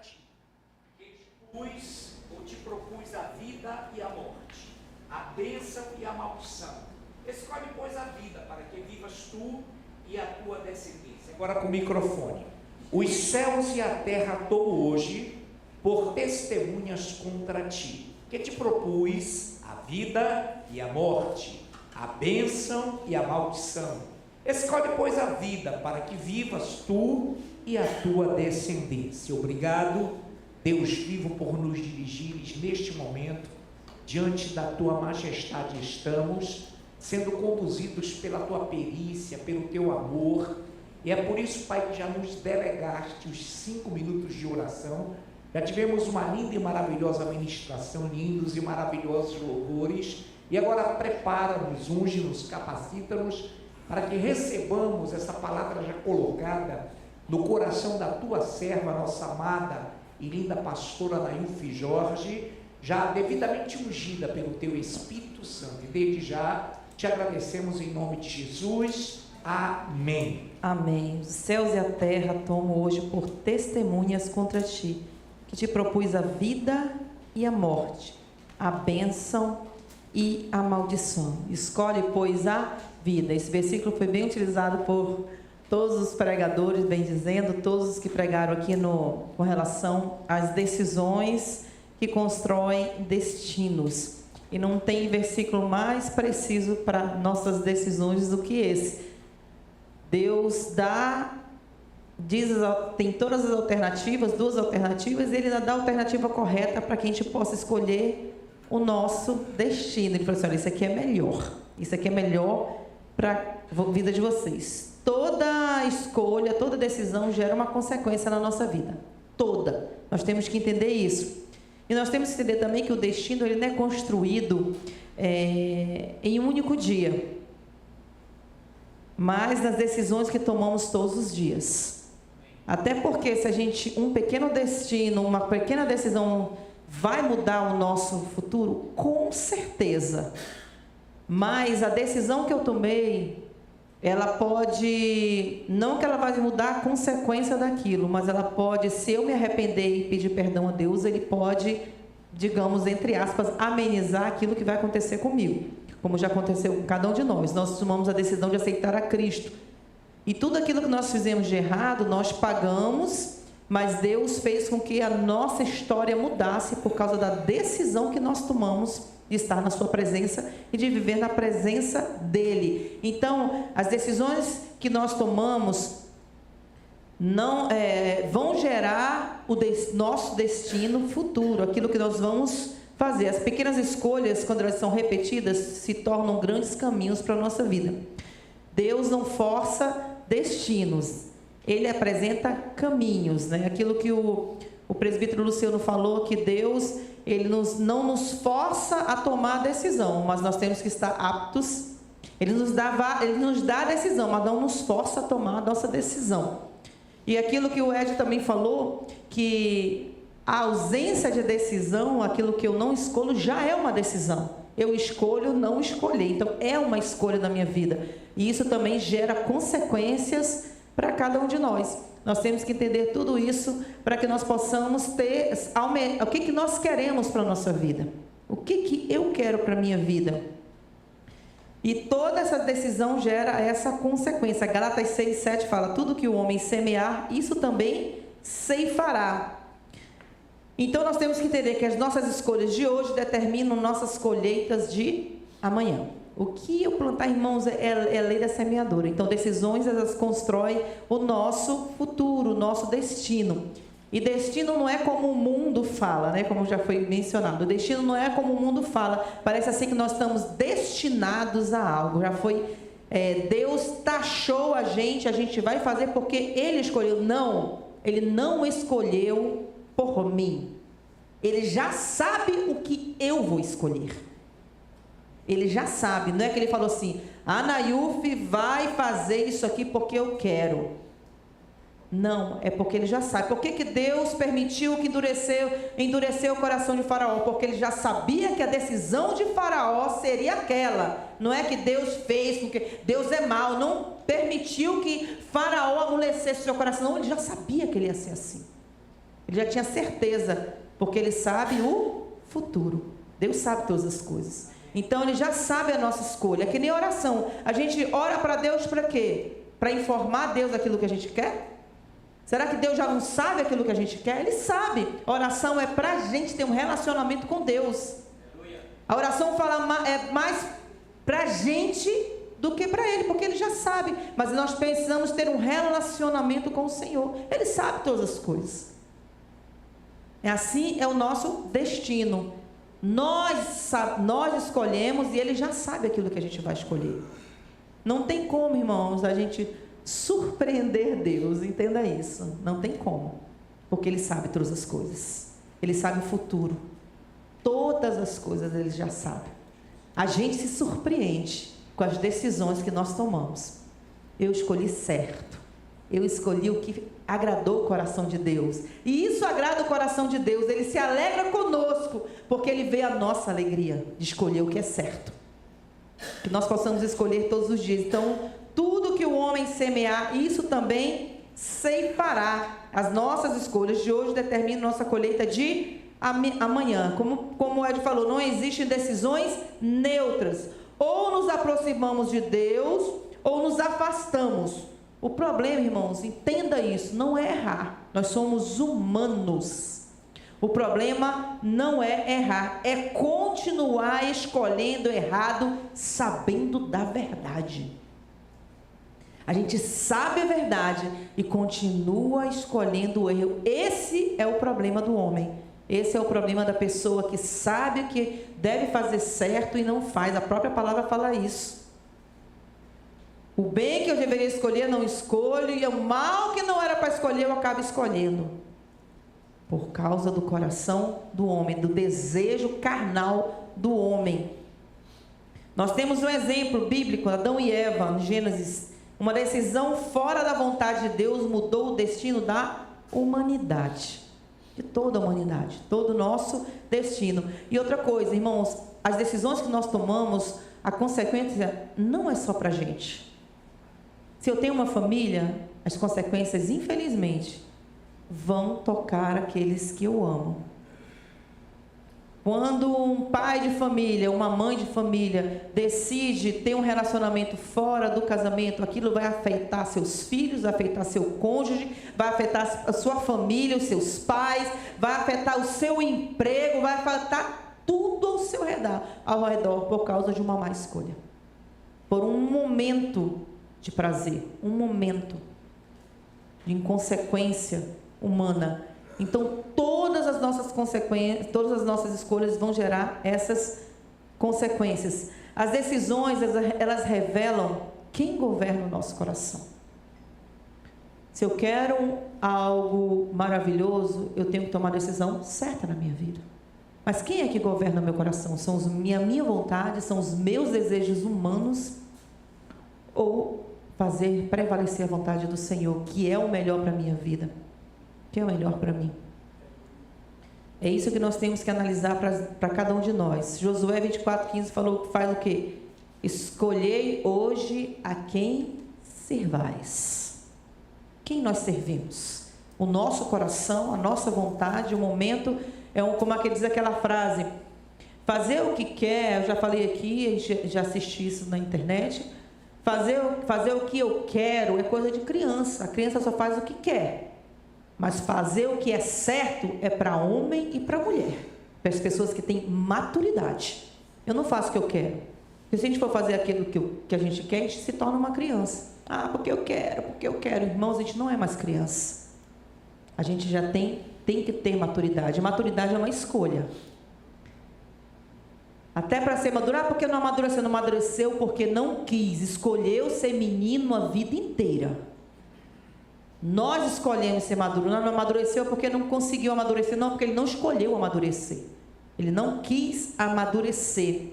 ti, que te propus a vida e a morte, a bênção e a maldição. Escolhe, pois, a vida, para que vivas tu e a tua descendência. Agora com o microfone. Os céus e a terra tomo hoje por testemunhas contra ti, que te propus a vida e a morte, a bênção e a maldição. Escolhe, pois, a vida, para que vivas tu e a tua descendência. Obrigado, Deus vivo, por nos dirigires neste momento. Diante da tua majestade estamos, sendo conduzidos pela tua perícia, pelo teu amor. E é por isso, Pai, que já nos delegaste os 5 minutos de oração. Já tivemos uma linda e maravilhosa ministração, lindos e maravilhosos louvores. E agora prepara-nos, unge-nos, capacita-nos, para que recebamos essa palavra já colocada no coração da tua serva, nossa amada e linda pastora Nailfe Jorge, já devidamente ungida pelo teu Espírito Santo. E desde já te agradecemos em nome de Jesus. Amém. Amém. Os céus e a terra tomo hoje por testemunhas contra ti, que te propus a vida e a morte, a bênção e a maldição. Escolhe, pois, a vida. Esse versículo foi bem utilizado por todos os pregadores, bem dizendo, todos os que pregaram aqui com relação às decisões que constroem destinos. E não tem versículo mais preciso para nossas decisões do que esse. Deus tem todas as alternativas, 2 alternativas, e Ele dá a alternativa correta para que a gente possa escolher o nosso destino. Ele falou assim: olha, isso aqui é melhor, isso aqui é melhor para a vida de vocês. Toda escolha, toda decisão gera uma consequência na nossa vida, toda. Nós temos que entender isso. E nós temos que entender também que o destino ele não é construído em um único dia, mas nas decisões que tomamos todos os dias. Até porque se um pequeno destino, uma pequena decisão vai mudar o nosso futuro, com certeza. Mas a decisão que eu tomei, ela pode, não que ela vai mudar a consequência daquilo, mas ela pode, se eu me arrepender e pedir perdão a Deus, Ele pode, digamos, entre aspas, amenizar aquilo que vai acontecer comigo, como já aconteceu com cada um de nós. Nós tomamos a decisão de aceitar a Cristo. E tudo aquilo que nós fizemos de errado, nós pagamos, mas Deus fez com que a nossa história mudasse por causa da decisão que nós tomamos de estar na sua presença e de viver na presença dEle. Então, as decisões que nós tomamos não vão gerar nosso destino futuro, aquilo que nós vamos fazer. As pequenas escolhas, quando elas são repetidas, se tornam grandes caminhos para a nossa vida. Deus não força destinos, Ele apresenta caminhos, né? Aquilo que o presbítero Luciano falou, que Deus, Ele não nos força a tomar a decisão, mas nós temos que estar aptos. Ele nos dá a decisão, mas não nos força a tomar a nossa decisão. E aquilo que o Ed também falou, que a ausência de decisão, aquilo que eu não escolho, já é uma decisão. Eu escolho não escolher. Então, é uma escolha da minha vida. E isso também gera consequências para cada um de nós. Nós temos que entender tudo isso para que nós possamos ter o que nós queremos para a nossa vida. O que eu quero para a minha vida. E toda essa decisão gera essa consequência. Gálatas 6:7 fala: tudo que o homem semear, isso também ceifará. Então, nós temos que entender que as nossas escolhas de hoje determinam nossas colheitas de amanhã. O que eu plantar, irmãos, é a lei da semeadura. Então, decisões, elas constroem o nosso futuro, o nosso destino. E destino não é como o mundo fala, né? Como já foi mencionado. O destino não é como o mundo fala. Parece assim que nós estamos destinados a algo. Já foi... Deus taxou a gente vai fazer porque Ele escolheu. Não, Ele não escolheu por mim. Ele já sabe o que eu vou escolher. Ele já sabe. Não é que Ele falou assim: a Nailfe vai fazer isso aqui porque eu quero. Não, é porque Ele já sabe. Por que Deus permitiu que endureceu o coração de Faraó? Porque Ele já sabia que a decisão de Faraó seria aquela. Não é que Deus fez, porque Deus é mau, não permitiu que Faraó amolecesse seu coração. Não, Ele já sabia que ele ia ser assim. Ele já tinha certeza, porque ele sabe o futuro. Deus sabe todas as coisas. Então ele já sabe a nossa escolha. É que nem oração. A gente ora para Deus para quê? Para informar Deus aquilo que a gente quer? Será que Deus já não sabe aquilo que a gente quer? Ele sabe. A oração é para a gente ter um relacionamento com Deus. A oração é mais para a gente do que para Ele, porque Ele já sabe. Mas nós precisamos ter um relacionamento com o Senhor. Ele sabe todas as coisas. Assim é o nosso destino. Nós escolhemos e Ele já sabe aquilo que a gente vai escolher. Não tem como, irmãos, a gente surpreender Deus, entenda isso. Não tem como, porque Ele sabe todas as coisas. Ele sabe o futuro. Todas as coisas Ele já sabe. A gente se surpreende com as decisões que nós tomamos. Eu escolhi certo. Eu escolhi o que agradou o coração de Deus. E isso agrada o coração de Deus. Ele se alegra conosco, porque Ele vê a nossa alegria de escolher o que é certo. Que nós possamos escolher todos os dias. Então, tudo que o homem semear, isso também ceifará. As nossas escolhas de hoje determinam nossa colheita de amanhã. Como o Ed falou, não existem decisões neutras. Ou nos aproximamos de Deus, ou nos afastamos. O problema, irmãos, entenda isso, não é errar. Nós somos humanos. O problema não é errar, é continuar escolhendo errado, sabendo da verdade. A gente sabe a verdade e continua escolhendo o erro. Esse é o problema do homem. Esse é o problema da pessoa que sabe que deve fazer certo e não faz. A própria palavra fala isso. O bem que eu deveria escolher, eu não escolho, e o mal que não era para escolher, eu acabo escolhendo. Por causa do coração do homem, do desejo carnal do homem. Nós temos um exemplo bíblico, Adão e Eva, em Gênesis. Uma decisão fora da vontade de Deus mudou o destino da humanidade. De toda a humanidade, todo o nosso destino. E outra coisa, irmãos, as decisões que nós tomamos, a consequência não é só para a gente. Se eu tenho uma família, as consequências, infelizmente, vão tocar aqueles que eu amo. Quando um pai de família, uma mãe de família decide ter um relacionamento fora do casamento, aquilo vai afetar seus filhos, vai afetar seu cônjuge, vai afetar a sua família, os seus pais, vai afetar o seu emprego, vai afetar tudo ao seu redor por causa de uma má escolha. Por um momento de prazer, um momento de inconsequência humana. Então, todas as nossas consequências, todas as nossas escolhas vão gerar essas consequências. As decisões, elas revelam quem governa o nosso coração. Se eu quero algo maravilhoso, eu tenho que tomar a decisão certa na minha vida. Mas quem é que governa o meu coração? São a minha vontade, são os meus desejos humanos, ou fazer prevalecer a vontade do Senhor, que é o melhor para a minha vida, que é o melhor para mim. É isso que nós temos que analisar para cada um de nós. Josué 24:15 faz o quê? Escolhei hoje a quem servais. Quem nós servimos? O nosso coração, a nossa vontade, o momento, como é que diz aquela frase, fazer o que quer, eu já falei aqui, já assisti isso na internet. Fazer o que eu quero é coisa de criança. A criança só faz o que quer. Mas fazer o que é certo é para homem e para mulher. Para as pessoas que têm maturidade. Eu não faço o que eu quero. Porque se a gente for fazer aquilo que a gente quer, a gente se torna uma criança. Ah, porque eu quero. Irmãos, a gente não é mais criança. A gente já tem que ter maturidade. Maturidade é uma escolha. Até para ser maduro, porque não amadureceu? Não amadureceu porque não quis, escolheu ser menino a vida inteira. Nós escolhemos ser maduro, não amadureceu porque não conseguiu amadurecer, não, porque ele não escolheu amadurecer. Ele não quis amadurecer.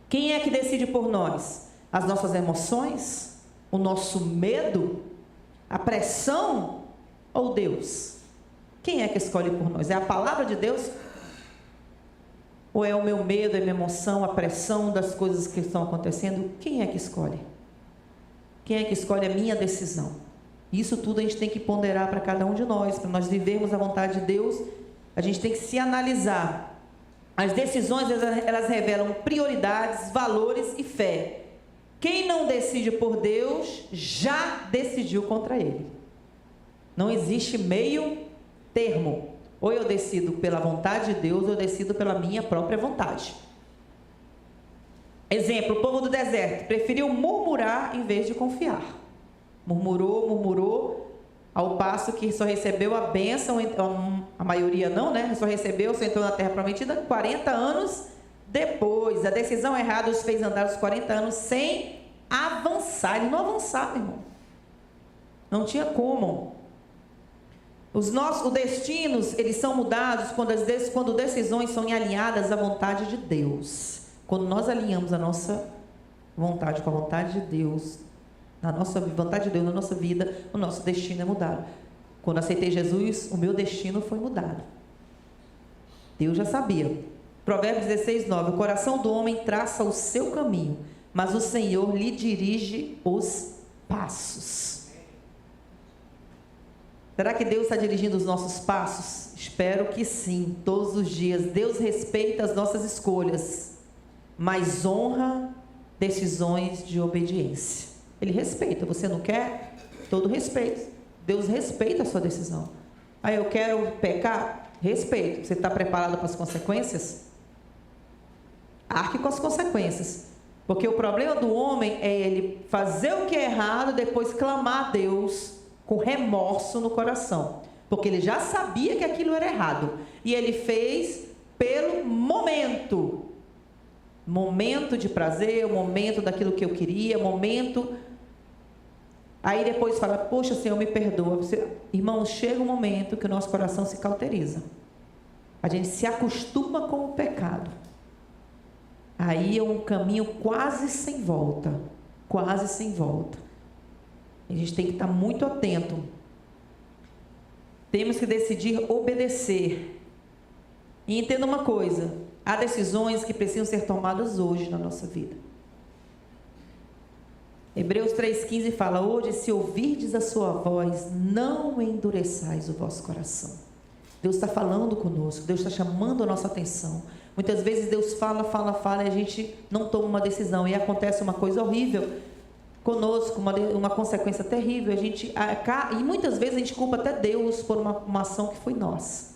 Quem é que decide por nós? As nossas emoções? O nosso medo? A pressão? Ou Deus? Quem é que escolhe por nós? É a palavra de Deus? Ou é o meu medo, é a minha emoção, a pressão das coisas que estão acontecendo? Quem é que escolhe? Quem é que escolhe a minha decisão? Isso tudo a gente tem que ponderar para cada um de nós, para nós vivermos a vontade de Deus. A gente tem que se analisar. As decisões, elas revelam prioridades, valores e fé. Quem não decide por Deus, já decidiu contra Ele. Não existe meio termo. Ou eu decido pela vontade de Deus, ou eu decido pela minha própria vontade. Exemplo, o povo do deserto preferiu murmurar em vez de confiar. Murmurou, ao passo que só recebeu a bênção, a maioria não, né? Só recebeu, só entrou na terra prometida 40 anos depois. A decisão errada os fez andar os 40 anos sem avançar. Eles não avançaram, irmão. Não tinha como. Os destinos, eles são mudados quando decisões são alinhadas à vontade de Deus. Quando nós alinhamos a nossa vontade com a vontade de Deus, a nossa vontade de Deus na nossa vida, o nosso destino é mudado. Quando aceitei Jesus, o meu destino foi mudado. Deus já sabia. Provérbios 16, 9. O coração do homem traça o seu caminho, mas o Senhor lhe dirige os passos. Será que Deus está dirigindo os nossos passos? Espero que sim, todos os dias. Deus respeita as nossas escolhas, mas honra decisões de obediência. Ele respeita. Você não quer? Todo respeito. Deus respeita a sua decisão. Ah, eu quero pecar? Respeito. Você está preparado para as consequências? Arque com as consequências. Porque o problema do homem é ele fazer o que é errado, depois clamar a Deus com remorso no coração, porque ele já sabia que aquilo era errado, e ele fez pelo momento de prazer, o momento daquilo que eu queria, aí depois fala, poxa, Senhor, me perdoa. Irmãos, chega um momento que o nosso coração se cauteriza, a gente se acostuma com o pecado, aí é um caminho quase sem volta. A gente tem que estar muito atento. Temos que decidir obedecer. E entenda uma coisa: há decisões que precisam ser tomadas hoje na nossa vida. Hebreus 3,15 fala: hoje, se ouvirdes a sua voz, não endureçais o vosso coração. Deus está falando conosco, Deus está chamando a nossa atenção. Muitas vezes Deus fala, e a gente não toma uma decisão, e acontece uma coisa horrível conosco, uma consequência terrível, e muitas vezes a gente culpa até Deus por uma ação que foi nossa.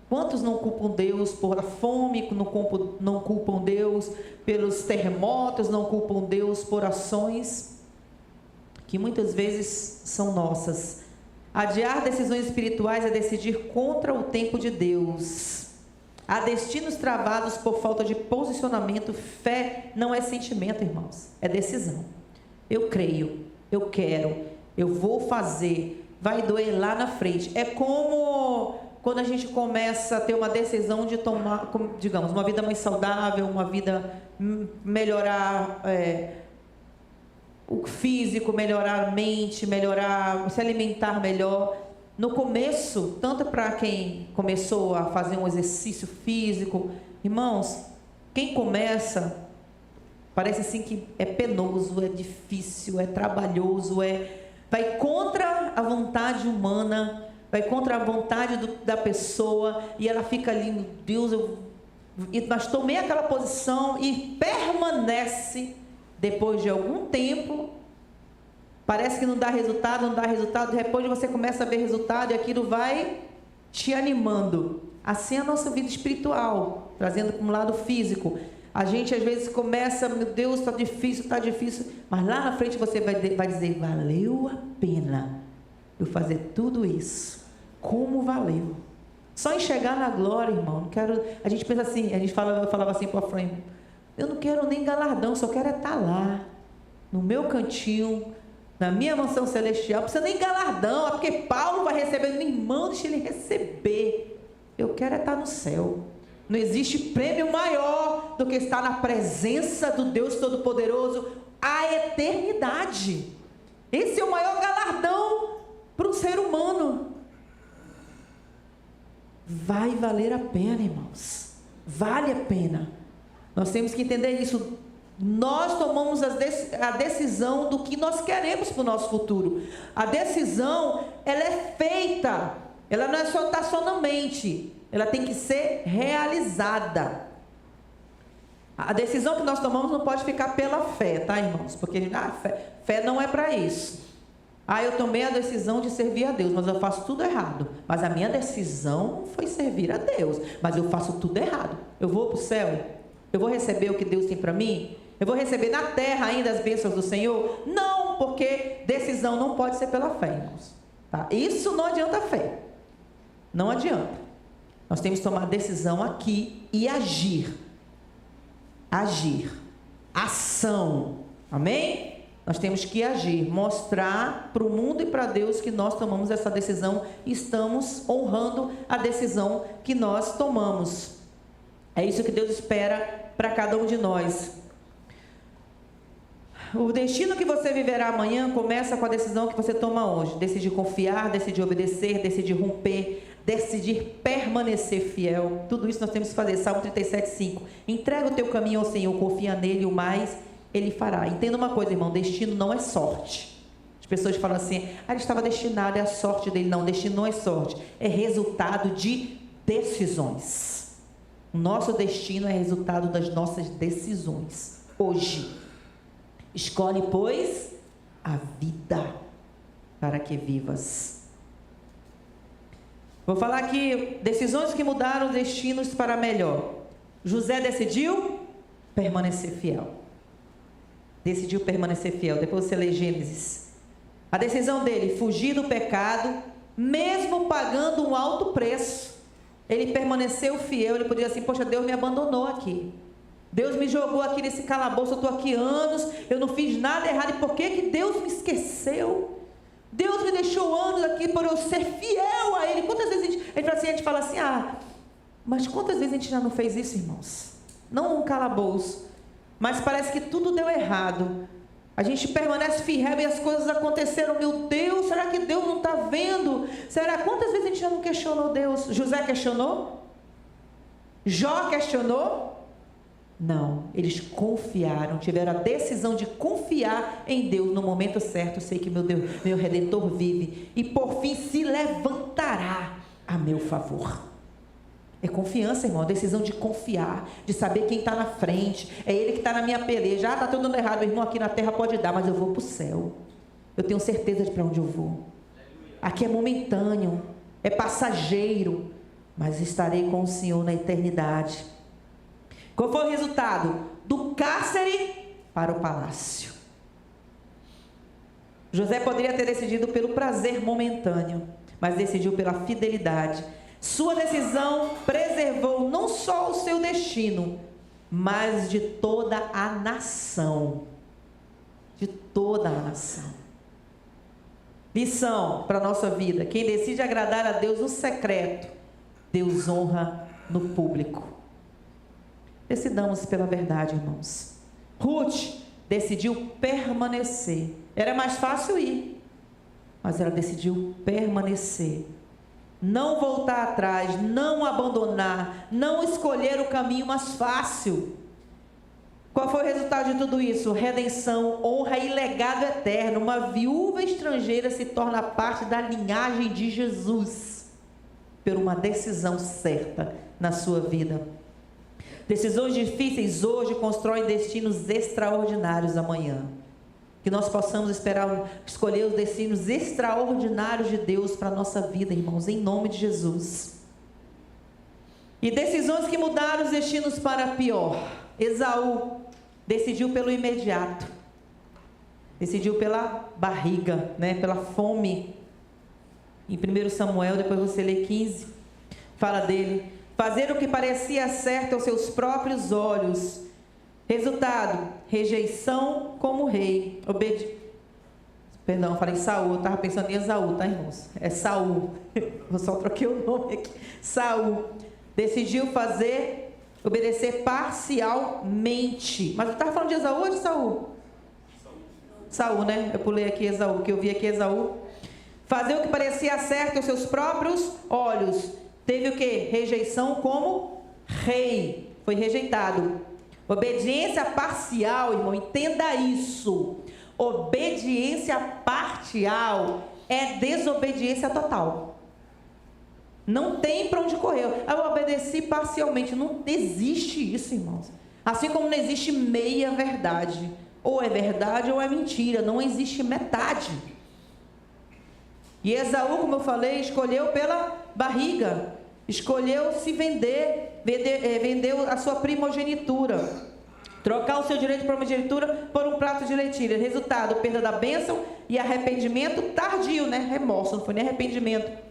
Quantos não culpam Deus por a fome, não culpam Deus pelos terremotos, não culpam Deus por ações que muitas vezes são nossas. Adiar decisões espirituais é decidir contra o tempo de Deus. Há destinos travados por falta de posicionamento. Fé não é sentimento, irmãos, é decisão. Eu creio, eu quero, eu vou fazer, vai doer lá na frente. É como quando a gente começa a ter uma decisão de tomar, digamos, uma vida mais saudável, uma vida melhorar o físico, melhorar a mente, se alimentar melhor. No começo, tanto para quem começou a fazer um exercício físico, irmãos, quem começa, parece assim que é penoso, é difícil, é trabalhoso, vai contra a vontade humana, vai contra a vontade da pessoa, e ela fica ali, meu Deus, mas tomei aquela posição e permanece. Depois de algum tempo, parece que não dá resultado, depois você começa a ver resultado e aquilo vai te animando. Assim é a nossa vida espiritual, trazendo para um lado físico. A gente às vezes começa, meu Deus, está difícil, mas lá na frente você vai dizer, valeu a pena eu fazer tudo isso. Como valeu? Só em chegar na glória, irmão, a gente pensa assim, eu falava assim para a Frame, eu não quero nem galardão, só quero estar lá, no meu cantinho, na minha mansão celestial. Não precisa nem galardão, é porque Paulo vai receber, meu irmão, deixa ele receber. Eu quero estar no céu. Não existe prêmio maior do que estar na presença do Deus Todo-Poderoso a eternidade. Esse é o maior galardão para um ser humano. Vai valer a pena, irmãos. Vale a pena. Nós temos que entender isso. Nós tomamos a decisão do que nós queremos para o nosso futuro. A decisão, ela é feita, ela não é só estar só na mente, ela tem que ser realizada. A decisão que nós tomamos não pode ficar pela fé, tá, irmãos? Porque fé não é para isso. Eu tomei a decisão de servir a Deus, mas eu faço tudo errado. Mas a minha decisão foi servir a Deus, mas eu faço tudo errado. Eu vou para o céu? Eu vou receber o que Deus tem para mim? Eu vou receber na terra ainda as bênçãos do Senhor? Não, porque decisão não pode ser pela fé, irmãos. Tá? Isso não adianta fé. Não adianta. Nós temos que tomar decisão aqui e agir. Agir. Ação. Amém? Nós temos que agir. Mostrar para o mundo e para Deus que nós tomamos essa decisão e estamos honrando a decisão que nós tomamos. É isso que Deus espera para cada um de nós. O destino que você viverá amanhã começa com a decisão que você toma hoje. Decidir confiar, decidir obedecer, decidir romper, decidir permanecer fiel. Tudo isso nós temos que fazer. Salmo 37:5. Entrega o teu caminho ao Senhor, confia nele, o mais Ele fará. Entenda uma coisa, irmão, destino não é sorte. As pessoas falam assim, ele estava destinado, é a sorte dele. Não, destino não é sorte, é resultado de decisões. O nosso destino é resultado das nossas decisões. Hoje, escolhe, pois, a vida para que vivas. Vou falar aqui, decisões que mudaram destinos para melhor. José decidiu permanecer fiel. Decidiu permanecer fiel. Depois você lê Gênesis. A decisão dele, fugir do pecado, mesmo pagando um alto preço. Ele permaneceu fiel. Ele podia dizer assim, poxa, Deus me abandonou aqui. Deus me jogou aqui nesse calabouço, eu estou aqui anos, eu não fiz nada errado, e por que Deus me esqueceu? Deus me deixou anos aqui por eu ser fiel a Ele. Quantas vezes a gente fala assim, mas quantas vezes a gente já não fez isso, irmãos? Não um calabouço, mas parece que tudo deu errado. A gente permanece fiel e as coisas aconteceram. Meu Deus, será que Deus não está vendo? Será? Quantas vezes a gente já não questionou Deus? José questionou? Jó questionou? Não, eles confiaram, tiveram a decisão de confiar em Deus no momento certo. Eu sei que meu Deus, meu Redentor vive e por fim se levantará a meu favor. É confiança, irmão, a decisão de confiar, de saber quem está na frente. É Ele que está na minha peleja. Está tudo dando errado, irmão, aqui na terra pode dar, mas eu vou para o céu. Eu tenho certeza de para onde eu vou. Aqui é momentâneo, é passageiro, mas estarei com o Senhor na eternidade. Qual foi o resultado? Do cárcere para o palácio. José poderia ter decidido pelo prazer momentâneo, mas decidiu pela fidelidade. Sua decisão preservou não só o seu destino, mas de toda a nação. De toda a nação. Lição para a nossa vida. Quem decide agradar a Deus no secreto, Deus honra no público. Decidamos pela verdade, irmãos. Ruth decidiu permanecer. Era mais fácil ir, mas ela decidiu permanecer. Não voltar atrás, não abandonar, não escolher o caminho mais fácil. Qual foi o resultado de tudo isso? Redenção, honra e legado eterno. Uma viúva estrangeira se torna parte da linhagem de Jesus, por uma decisão certa na sua vida. Decisões difíceis hoje constroem destinos extraordinários amanhã. Que nós possamos escolher os destinos extraordinários de Deus para a nossa vida, irmãos, em nome de Jesus. E decisões que mudaram os destinos para pior. Esaú decidiu pelo imediato. Decidiu pela barriga, pela fome. Em 1 Samuel, depois você lê 15, fala dele. Fazer o que parecia certo aos seus próprios olhos. Resultado, rejeição como rei. Perdão, falei Saul, eu estava pensando em Esaú, tá, irmãos? É Saul. Eu só troquei o nome aqui. Saul decidiu obedecer parcialmente. Mas eu estava falando de Esaú ou de Saul? Saul, né? Eu pulei aqui Esaú, que eu vi aqui Esaú. Fazer o que parecia certo aos seus próprios olhos. Teve o quê? Rejeição como rei. Foi rejeitado. Obediência parcial, irmão, entenda isso. Obediência parcial é desobediência total. Não tem para onde correr. Eu obedeci parcialmente. Não existe isso, irmãos. Assim como não existe meia verdade. Ou é verdade ou é mentira. Não existe metade. E Esaú, como eu falei, escolheu pela barriga. Escolheu se vendeu a sua primogenitura. Trocar o seu direito de primogenitura por um prato de lentilha. Resultado, perda da bênção e arrependimento tardio, né? Remorso, não foi nem arrependimento.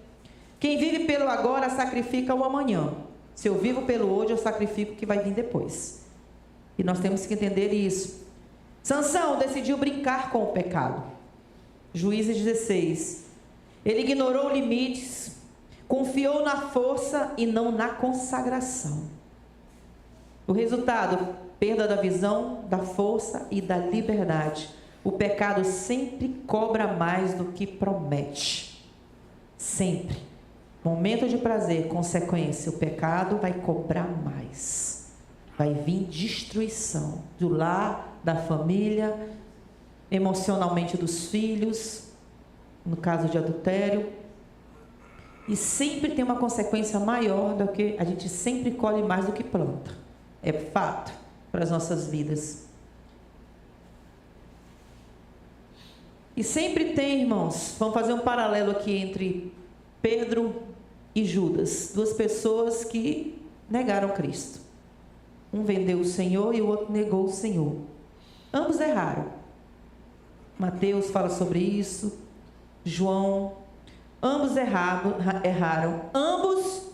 Quem vive pelo agora sacrifica o amanhã. Se eu vivo pelo hoje, eu sacrifico o que vai vir depois. E nós temos que entender isso. Sansão decidiu brincar com o pecado. Juízes 16. Ele ignorou limites, confiou na força e não na consagração. O resultado, perda da visão, da força e da liberdade. O pecado sempre cobra mais do que promete. Sempre. Momento de prazer, consequência, o pecado vai cobrar mais. Vai vir destruição do lar, da família, emocionalmente dos filhos, no caso de adultério. E sempre tem uma consequência maior do que a gente sempre colhe mais do que planta. É fato para as nossas vidas. E sempre tem, irmãos, vamos fazer um paralelo aqui entre Pedro e Judas, duas pessoas que negaram Cristo. Um vendeu o Senhor e o outro negou o Senhor. Ambos erraram. Mateus fala sobre isso, João. Ambos erraram. Ambos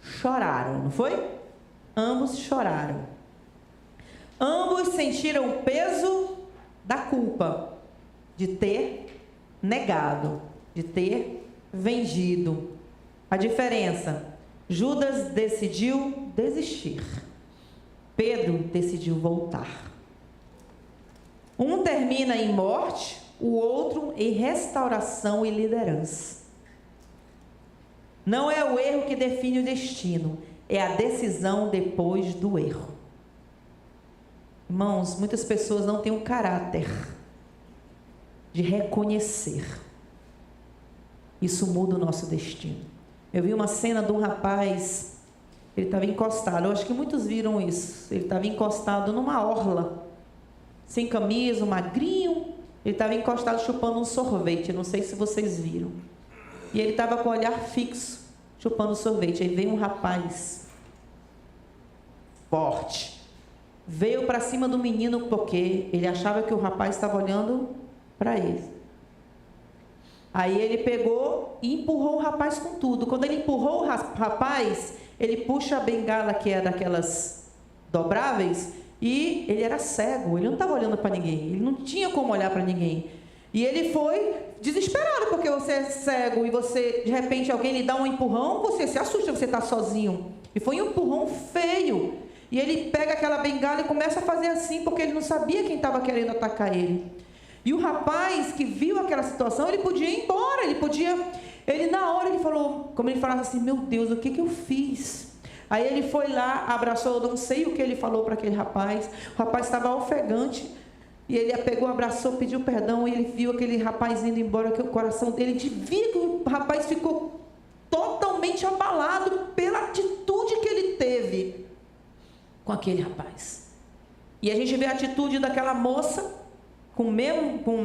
choraram, não foi? Ambos choraram. Ambos sentiram o peso da culpa de ter negado, de ter vendido. A diferença: Judas decidiu desistir. Pedro decidiu voltar. Um termina em morte, o outro em restauração e liderança. Não é o erro que define o destino, é a decisão depois do erro. Irmãos, muitas pessoas não têm o caráter de reconhecer. Isso muda o nosso destino. Eu vi uma cena de um rapaz, ele estava encostado, eu acho que muitos viram isso. Ele estava encostado numa orla, sem camisa, magrinho. Ele estava encostado chupando um sorvete, não sei se vocês viram. E ele estava com o olhar fixo, chupando sorvete. Aí veio um rapaz forte, veio para cima do menino porque ele achava que o rapaz estava olhando para ele. Aí ele pegou e empurrou o rapaz com tudo. Quando ele empurrou o rapaz, ele puxa a bengala, que é daquelas dobráveis, e ele era cego, ele não estava olhando para ninguém, ele não tinha como olhar para ninguém. E ele foi desesperado, porque você é cego e você, de repente, alguém lhe dá um empurrão, você se assusta, você está sozinho. E foi um empurrão feio. E ele pega aquela bengala e começa a fazer assim, porque ele não sabia quem estava querendo atacar ele. E o rapaz que viu aquela situação, ele podia ir embora, ele na hora ele falou, como ele falava assim, meu Deus, o que eu fiz? Aí ele foi lá, abraçou, eu não sei o que ele falou para aquele rapaz, o rapaz estava ofegante, e ele pegou, abraçou, pediu perdão, e ele viu aquele rapaz indo embora, que o coração dele, de via que o rapaz ficou totalmente abalado pela atitude que ele teve com aquele rapaz. E a gente vê a atitude daquela moça,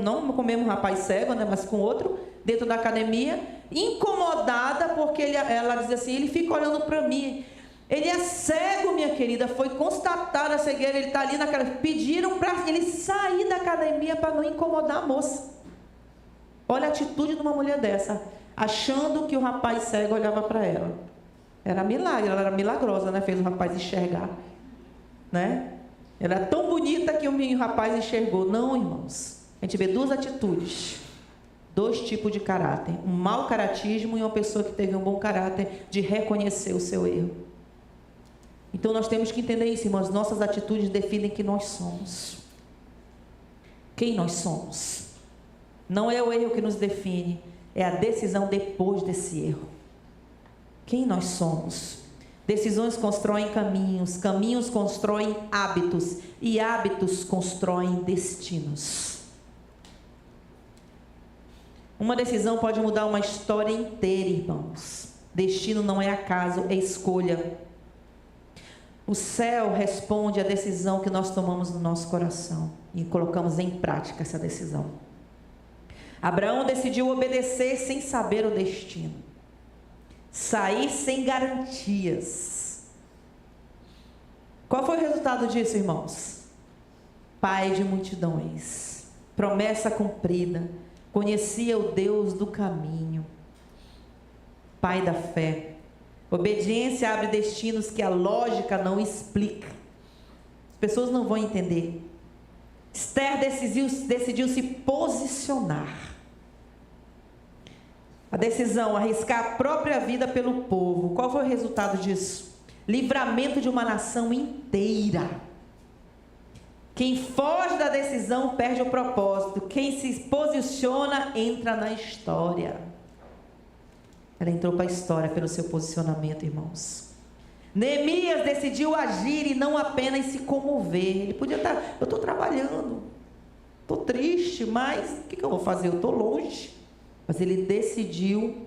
não com o mesmo rapaz cego, né, mas com outro, dentro da academia, incomodada, porque ela diz assim, ele fica olhando para mim. Ele é cego, minha querida, foi constatada a cegueira, ele está ali naquela... Pediram para ele sair da academia para não incomodar a moça. Olha a atitude de uma mulher dessa, achando que o rapaz cego olhava para ela. Era milagre, ela era milagrosa, né? Fez o rapaz enxergar, né? Ela era tão bonita que o rapaz enxergou. Não, irmãos, a gente vê duas atitudes, dois tipos de caráter, um mau caratismo e uma pessoa que teve um bom caráter de reconhecer o seu erro. Então nós temos que entender isso, irmãos. Nossas atitudes definem quem nós somos. Quem nós somos. Não é o erro que nos define, é a decisão depois desse erro. Quem nós somos. Decisões constroem caminhos, caminhos constroem hábitos, e hábitos constroem destinos. Uma decisão pode mudar uma história inteira, irmãos. Destino não é acaso, é escolha. O céu responde à decisão que nós tomamos no nosso coração e colocamos em prática essa decisão. Abraão decidiu obedecer sem saber o destino, sair sem garantias. Qual foi o resultado disso, irmãos? Pai de multidões, promessa cumprida, conhecia o Deus do caminho, pai da fé. Obediência abre destinos que a lógica não explica. As pessoas não vão entender. Esther decidiu se posicionar. A decisão, arriscar a própria vida pelo povo. Qual foi o resultado disso? Livramento de uma nação inteira. Quem foge da decisão perde o propósito. Quem se posiciona entra na história. Ela entrou para a história pelo seu posicionamento, irmãos. Neemias decidiu agir e não apenas se comover. Ele podia estar, eu estou trabalhando, estou triste, mas o que eu vou fazer? Eu estou longe. Mas ele decidiu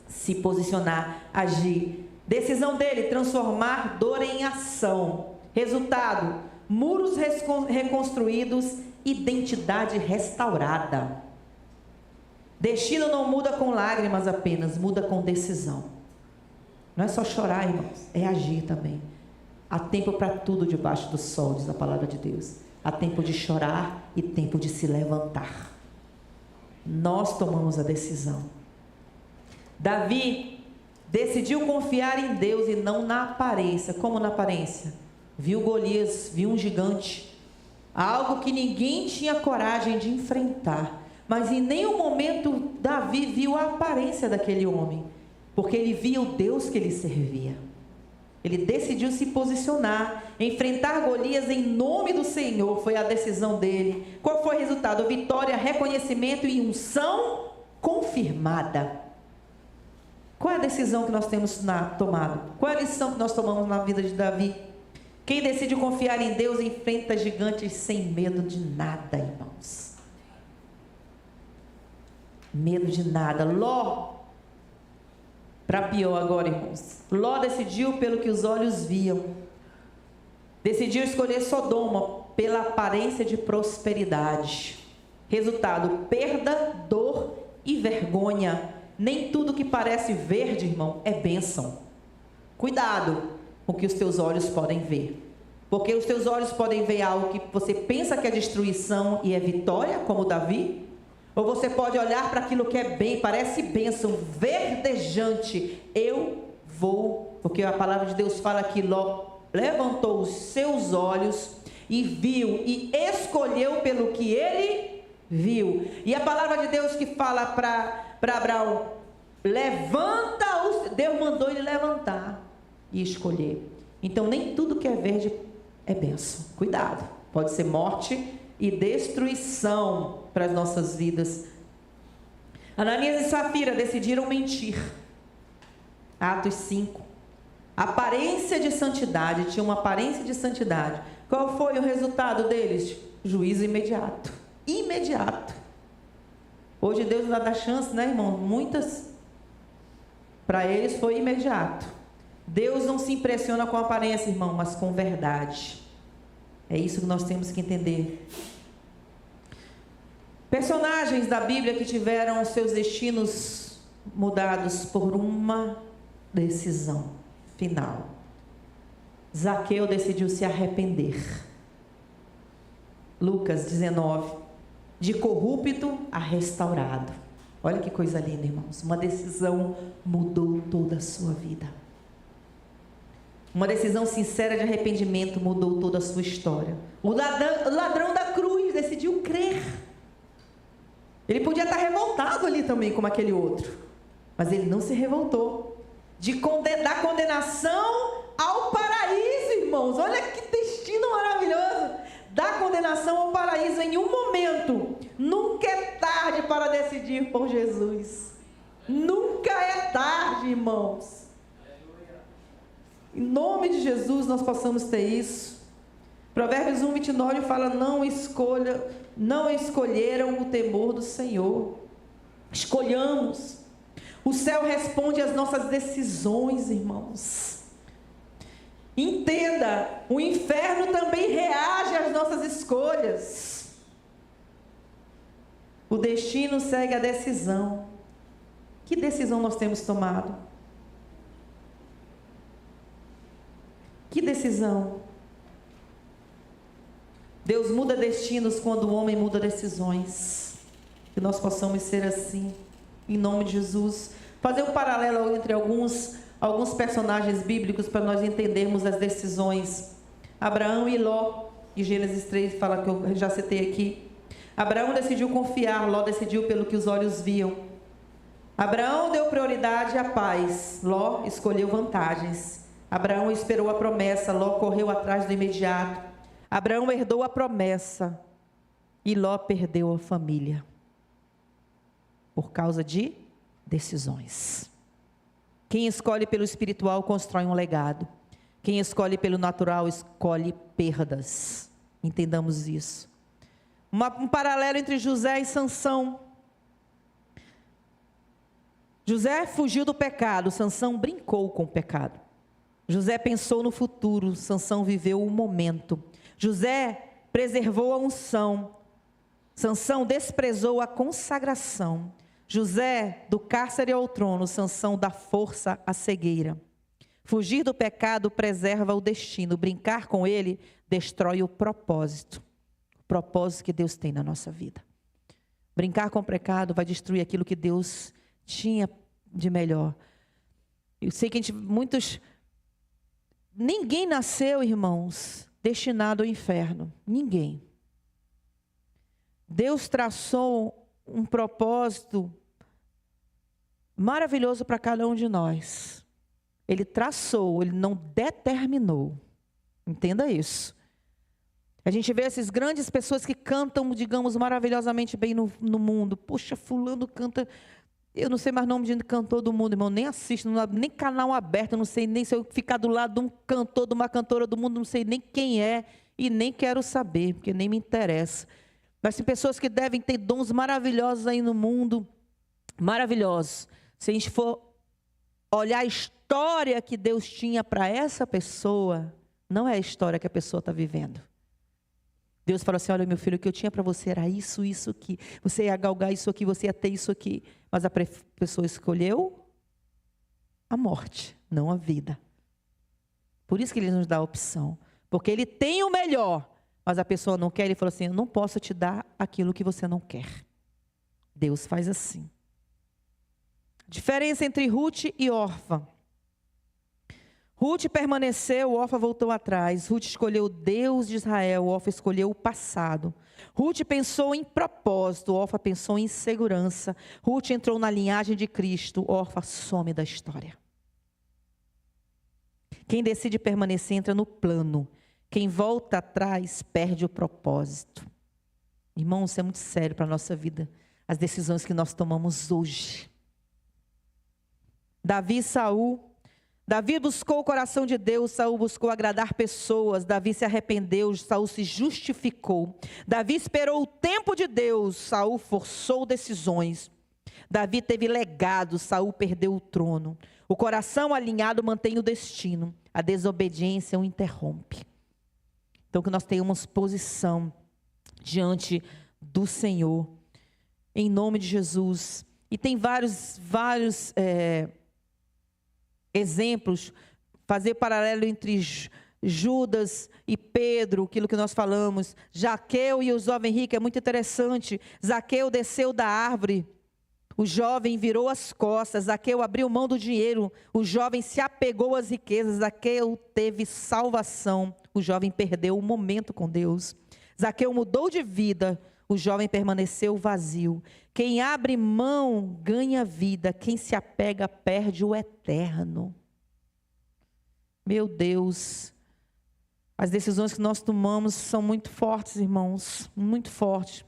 se posicionar, agir. Decisão dele, transformar dor em ação. Resultado, muros reconstruídos, identidade restaurada. Destino não muda com lágrimas apenas, muda com decisão. Não é só chorar, irmãos, é agir também. Há tempo para tudo debaixo do sol, diz a palavra de Deus. Há tempo de chorar e tempo de se levantar. Nós tomamos a decisão. Davi decidiu confiar em Deus e não na aparência. Como na aparência? Viu Golias, viu um gigante, algo que ninguém tinha coragem de enfrentar. Mas em nenhum momento Davi viu a aparência daquele homem, porque ele via o Deus que ele servia. Ele decidiu se posicionar, enfrentar Golias em nome do Senhor, foi a decisão dele. Qual foi o resultado? Vitória, reconhecimento e unção confirmada. Qual é a decisão que nós temos tomado? Qual é a lição que nós tomamos na vida de Davi? Quem decide confiar em Deus enfrenta gigantes sem medo de nada, irmãos. Medo de nada. Ló, para pior agora, irmãos. Ló decidiu pelo que os olhos viam. Decidiu escolher Sodoma pela aparência de prosperidade. Resultado, perda, dor e vergonha. Nem tudo que parece verde, irmão, é bênção. Cuidado com o que os teus olhos podem ver. Porque os teus olhos podem ver algo que você pensa que é destruição e é vitória, como Davi. Ou você pode olhar para aquilo que é bem, parece bênção, verdejante. Eu vou, porque a palavra de Deus fala que Ló levantou os seus olhos e viu, e escolheu pelo que ele viu. E a palavra de Deus que fala para Abraão, Deus mandou ele levantar e escolher. Então nem tudo que é verde é bênção. Cuidado, pode ser morte e destruição para as nossas vidas. Ananias e Safira decidiram mentir. Atos 5. Aparência de santidade, tinha uma aparência de santidade. Qual foi o resultado deles? Juízo imediato. Imediato. Hoje Deus nos dá chance, né, irmão? Muitas. Para eles foi imediato. Deus não se impressiona com aparência, irmão, mas com verdade. É isso que nós temos que entender. Personagens da Bíblia que tiveram seus destinos mudados por uma decisão final. Zaqueu decidiu se arrepender. Lucas 19. De corrupto a restaurado. Olha que coisa linda, irmãos. Uma decisão mudou toda a sua vida. Uma decisão sincera de arrependimento mudou toda a sua história. O ladrão da cruz decidiu crer. Ele podia estar revoltado ali também, como aquele outro. Mas ele não se revoltou. Da condenação ao paraíso, irmãos. Olha que destino maravilhoso. Da condenação ao paraíso em um momento. Nunca é tarde para decidir por Jesus. Nunca é tarde, irmãos. Em nome de Jesus nós possamos ter isso. Provérbios 1:29 fala: não escolheram o temor do Senhor. Escolhamos. O céu responde às nossas decisões, irmãos. Entenda, o inferno também reage às nossas escolhas. O destino segue a decisão. Que decisão nós temos tomado? Que decisão? Deus muda destinos quando o homem muda decisões. Que nós possamos ser assim, em nome de Jesus. Fazer um paralelo entre alguns personagens bíblicos para nós entendermos as decisões. Abraão e Ló, em Gênesis 3 fala, que eu já citei aqui. Abraão decidiu confiar, Ló decidiu pelo que os olhos viam. Abraão deu prioridade à paz, Ló escolheu vantagens. Abraão esperou a promessa, Ló correu atrás do imediato. Abraão herdou a promessa e Ló perdeu a família por causa de decisões. Quem escolhe pelo espiritual constrói um legado. Quem escolhe pelo natural escolhe perdas. Entendamos isso. Um paralelo entre José e Sansão. José fugiu do pecado, Sansão brincou com o pecado. José pensou no futuro, Sansão viveu o momento. José preservou a unção, Sansão desprezou a consagração. José do cárcere ao trono, Sansão da força à cegueira. Fugir do pecado preserva o destino, brincar com ele destrói o propósito que Deus tem na nossa vida. Brincar com o pecado vai destruir aquilo que Deus tinha de melhor. Eu sei que ninguém nasceu, irmãos, destinado ao inferno. Ninguém. Deus traçou um propósito maravilhoso para cada um de nós. Ele traçou, ele não determinou. Entenda isso. A gente vê essas grandes pessoas que cantam, digamos, maravilhosamente bem no mundo. Poxa, fulano canta... Eu não sei mais nome de cantor do mundo, irmão. Nem assisto, nem canal aberto. Não sei nem se eu ficar do lado de um cantor, de uma cantora do mundo. Não sei nem quem é e nem quero saber, porque nem me interessa. Mas tem pessoas que devem ter dons maravilhosos aí no mundo. Maravilhosos. Se a gente for olhar a história que Deus tinha para essa pessoa, não é a história que a pessoa está vivendo. Deus falou assim: olha, meu filho, o que eu tinha para você era isso, isso aqui. Você ia galgar isso aqui, você ia ter isso aqui. Mas a pessoa escolheu a morte, não a vida. Por isso que Ele nos dá a opção. Porque Ele tem o melhor, mas a pessoa não quer. Ele falou assim: eu não posso te dar aquilo que você não quer. Deus faz assim. Diferença entre Ruth e Orfa. Ruth permaneceu, Orfa voltou atrás. Ruth escolheu o Deus de Israel, Orfa escolheu o passado. Ruth pensou em propósito, Orfa pensou em segurança. Ruth entrou na linhagem de Cristo, Orfa some da história. Quem decide permanecer entra no plano. Quem volta atrás perde o propósito. Irmãos, isso é muito sério para a nossa vida. As decisões que nós tomamos hoje. Davi e Saul. Davi buscou o coração de Deus, Saul buscou agradar pessoas. Davi se arrependeu, Saul se justificou. Davi esperou o tempo de Deus, Saul forçou decisões. Davi teve legado, Saul perdeu o trono. O coração alinhado mantém o destino, a desobediência o interrompe. Então que nós tenhamos posição diante do Senhor, em nome de Jesus. E tem vários exemplos, fazer paralelo entre Judas e Pedro, aquilo que nós falamos. Zaqueu e o jovem rico é muito interessante. Zaqueu desceu da árvore, o jovem virou as costas. Zaqueu abriu mão do dinheiro, o jovem se apegou às riquezas. Zaqueu teve salvação, o jovem perdeu o momento com Deus. Zaqueu mudou de vida, o jovem permaneceu vazio. Quem abre mão ganha vida, quem se apega perde o eterno. Meu Deus, as decisões que nós tomamos são muito fortes, irmãos, muito fortes.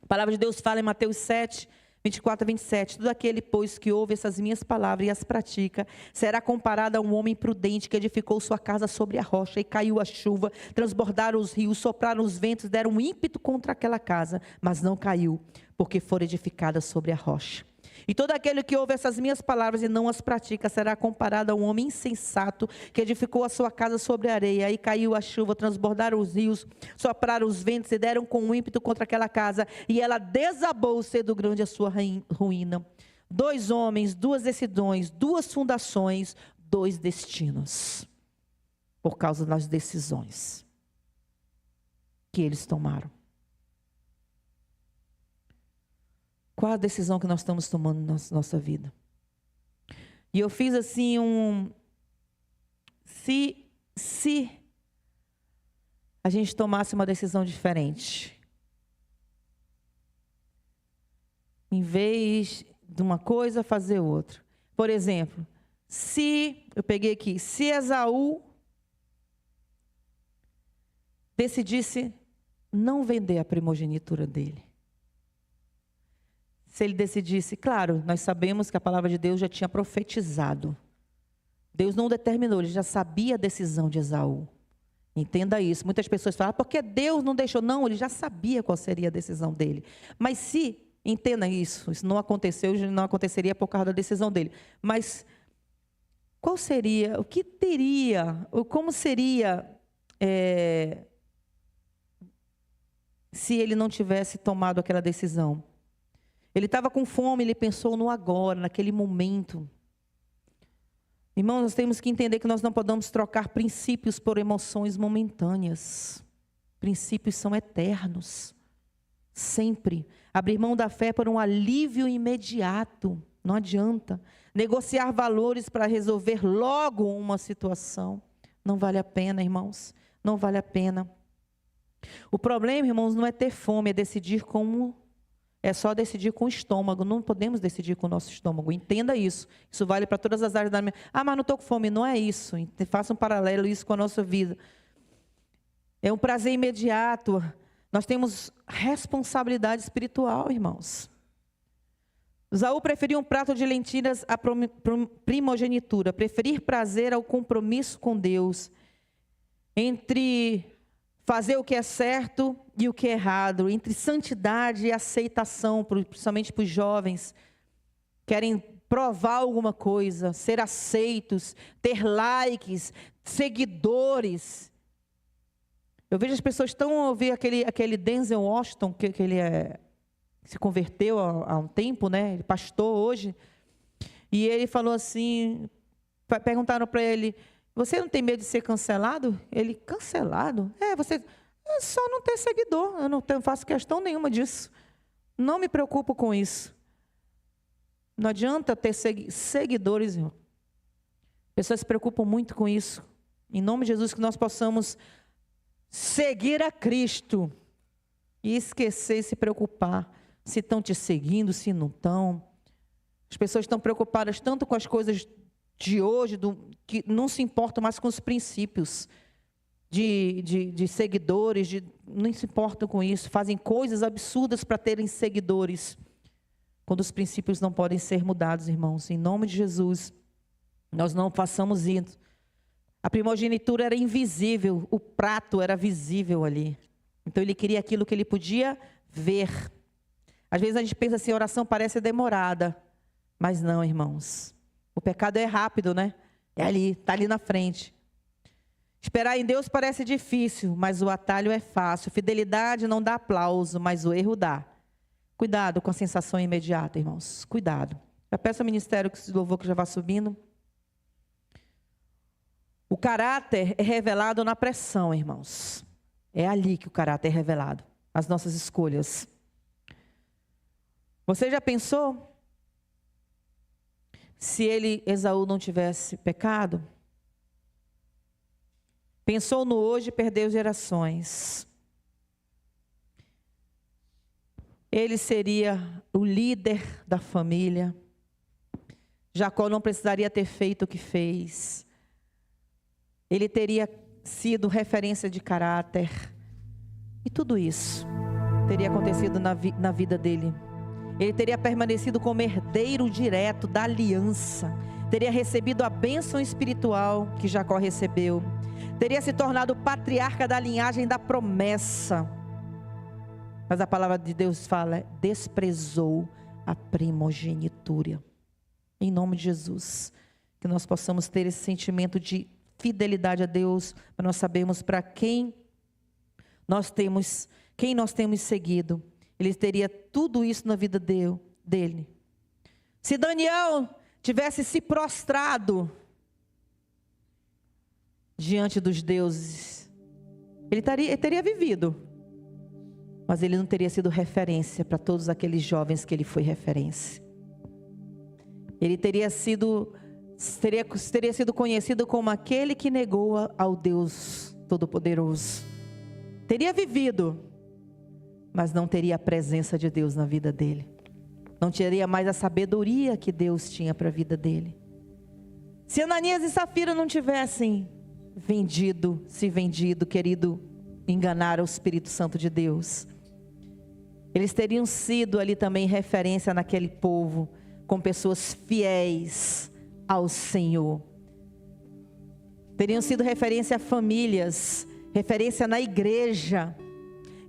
A palavra de Deus fala em Mateus 7, 24 a 27. Todo aquele, pois, que ouve essas minhas palavras e as pratica, será comparado a um homem prudente que edificou sua casa sobre a rocha, e caiu a chuva, transbordaram os rios, sopraram os ventos, deram um ímpeto contra aquela casa, mas não caiu, porque for edificada sobre a rocha. E todo aquele que ouve essas minhas palavras e não as pratica, será comparado a um homem insensato, que edificou a sua casa sobre a areia, e caiu a chuva, transbordaram os rios, sopraram os ventos, e deram com um ímpeto contra aquela casa, e ela desabou, sendo grande a sua ruína. 2 homens, 2 decisões, 2 fundações, 2 destinos, por causa das decisões que eles tomaram. Qual a decisão que nós estamos tomando na nossa vida? E eu fiz assim se a gente tomasse uma decisão diferente, em vez de uma coisa, fazer outra. Por exemplo, eu peguei aqui, se Esaú decidisse não vender a primogenitura dele. Se ele decidisse, claro, nós sabemos que a palavra de Deus já tinha profetizado. Deus não determinou, ele já sabia a decisão de Esaú. Entenda isso. Muitas pessoas falam, porque Deus não deixou. Não, ele já sabia qual seria a decisão dele. Mas entenda isso não aconteceu, não aconteceria por causa da decisão dele. Mas qual seria, o que teria, como seria, se ele não tivesse tomado aquela decisão? Ele estava com fome, ele pensou no agora, naquele momento. Irmãos, nós temos que entender que nós não podemos trocar princípios por emoções momentâneas. Princípios são eternos. Sempre. Abrir mão da fé por um alívio imediato. Não adianta. Negociar valores para resolver logo uma situação. Não vale a pena, irmãos. Não vale a pena. O problema, irmãos, não é ter fome, é decidir como... É só decidir com o estômago. Não podemos decidir com o nosso estômago. Entenda isso. Isso vale para todas as áreas da minha... mas não estou com fome. Não é isso. Faça um paralelo isso com a nossa vida. É um prazer imediato. Nós temos responsabilidade espiritual, irmãos. Esaú preferiu um prato de lentilhas à primogenitura. Preferir prazer ao compromisso com Deus. Entre fazer o que é certo e o que é errado, entre santidade e aceitação, principalmente para os jovens, querem provar alguma coisa, ser aceitos, ter likes, seguidores. Eu vejo as pessoas estão ouvindo aquele Denzel Washington, que ele se converteu há um tempo, né? Ele pastor hoje, e ele falou assim, perguntaram para ele, você não tem medo de ser cancelado? Ele, cancelado? Você... É só não ter seguidor, eu não faço questão nenhuma disso. Não me preocupo com isso. Não adianta ter seguidores, irmão. Pessoas se preocupam muito com isso. Em nome de Jesus, que nós possamos seguir a Cristo e esquecer, se preocupar, se estão te seguindo, se não estão. As pessoas estão preocupadas tanto com as coisas de hoje, que não se importam mais com os princípios. De seguidores, não se importam com isso, fazem coisas absurdas para terem seguidores, quando os princípios não podem ser mudados, irmãos. Em nome de Jesus, nós não façamos isso. A primogenitura era invisível, o prato era visível ali. Então ele queria aquilo que ele podia ver. Às vezes a gente pensa assim, a oração parece demorada, mas não, irmãos. O pecado é rápido, né? É ali, está ali na frente. Esperar em Deus parece difícil, mas o atalho é fácil. Fidelidade não dá aplauso, mas o erro dá. Cuidado com a sensação imediata, irmãos. Cuidado. Já peço ao ministério que se louvor que já vá subindo. O caráter é revelado na pressão, irmãos. É ali que o caráter é revelado. As nossas escolhas. Você já pensou? Se Esaú não tivesse pecado? Pensou no hoje e perdeu gerações. Ele seria o líder da família. Jacó não precisaria ter feito o que fez. Ele teria sido referência de caráter. E tudo isso teria acontecido na vida dele. Ele teria permanecido como herdeiro direto da aliança. Teria recebido a bênção espiritual que Jacó recebeu. Teria se tornado patriarca da linhagem da promessa. Mas a palavra de Deus fala: desprezou a primogenitura. Em nome de Jesus, que nós possamos ter esse sentimento de fidelidade a Deus, para nós sabermos para quem nós temos seguido. Ele teria tudo isso na vida dele. Se Daniel tivesse se prostrado diante dos deuses, ele teria vivido, mas ele não teria sido referência para todos aqueles jovens que ele foi referência. Ele teria sido conhecido como aquele que negou ao Deus Todo-Poderoso. Teria vivido, mas não teria a presença de Deus na vida dele. Não teria mais a sabedoria que Deus tinha para a vida dele. Se Ananias e Safira não tivessem se vendido, querido enganar o Espírito Santo de Deus, eles teriam sido ali também referência naquele povo, com pessoas fiéis ao Senhor. Teriam sido referência a famílias, referência na igreja.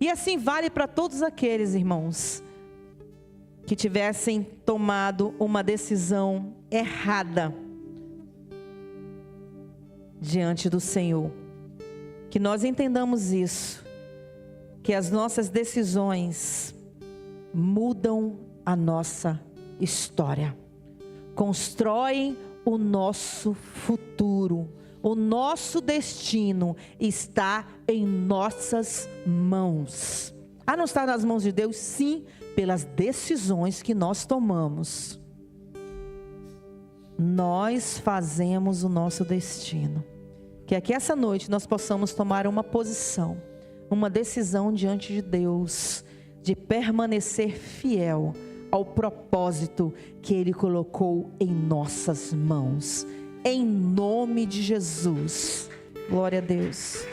E assim vale para todos aqueles, irmãos, que tivessem tomado uma decisão errada diante do Senhor. Que nós entendamos isso, que as nossas decisões mudam a nossa história, constroem o nosso futuro. O nosso destino está em nossas mãos. Não está nas mãos de Deus? Sim, pelas decisões que nós tomamos. Nós fazemos o nosso destino. Que aqui essa noite nós possamos tomar uma posição, uma decisão diante de Deus, de permanecer fiel ao propósito que Ele colocou em nossas mãos. Em nome de Jesus. Glória a Deus.